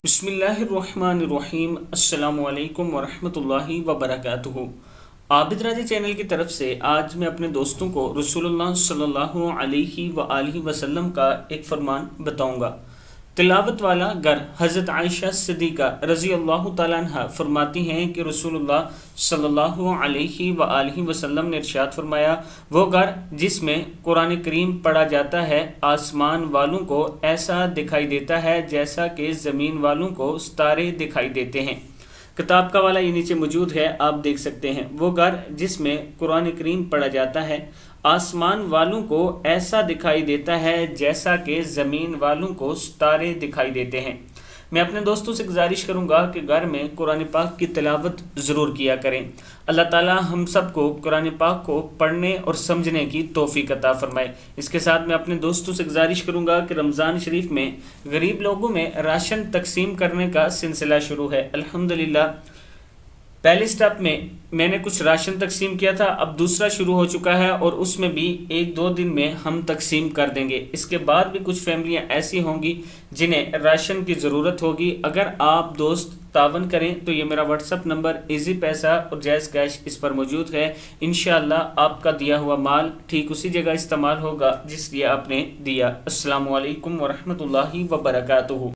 बिस्मिल्लाहिर्रहमानिर्रहीम। अस्सलामु अलैकुम वरहमतुल्लाहि वबरकातुहू। आबिद्राजा चैनल की तरफ से आज मैं अपने दोस्तों को रसूलुल्लाह सल्लल्लाहु अलैहि वसल्लम का एक फरमान बताऊंगा। तिलावत वाला घर। हज़रत आयशा सिद्दीक़ा रज़ी अल्लाह तआला अन्हा फरमाती हैं कि रसूलुल्लाह सल्लल्लाहु अलैहि वसल्लम ने इरशाद फरमाया, वो घर जिसमें कुरान करीम पढ़ा जाता है आसमान वालों को ऐसा दिखाई देता है जैसा कि ज़मीन वालों को सितारे दिखाई देते हैं। किताब का वाला ये नीचे मौजूद है, आप देख सकते हैं। वो घर जिसमें कुरान करीम पढ़ा जाता है आसमान वालों को ऐसा दिखाई देता है जैसा कि ज़मीन वालों को सितारे दिखाई देते हैं। मैं अपने दोस्तों से गुजारिश करूंगा कि घर में कुरान पाक की तिलावत ज़रूर किया करें। अल्लाह ताला हम सबको कुरान पाक को पढ़ने और समझने की तौफीक अता फरमाए। इसके साथ मैं अपने दोस्तों से गुजारिश करूंगा कि रमज़ान शरीफ में गरीब लोगों में राशन तकसीम करने का सिलसिला शुरू है। अल्हम्दुलिल्लाह पहले स्टेप में मैंने कुछ राशन तकसीम किया था, अब दूसरा शुरू हो चुका है और उसमें भी 1-2 दिन में हम तकसीम कर देंगे। इसके बाद भी कुछ फैमिलियां ऐसी होंगी जिन्हें राशन की ज़रूरत होगी। अगर आप दोस्त तावन करें तो ये मेरा व्हाट्सअप नंबर इजी पैसा और जायज़ कैश इस पर मौजूद है। इंशाअल्लाह आपका दिया हुआ माल ठीक उसी जगह इस्तेमाल होगा जिस लिए आपने दिया। अस्सलामु अलैकुम वरहमतुल्लाहि वबरकातुहू।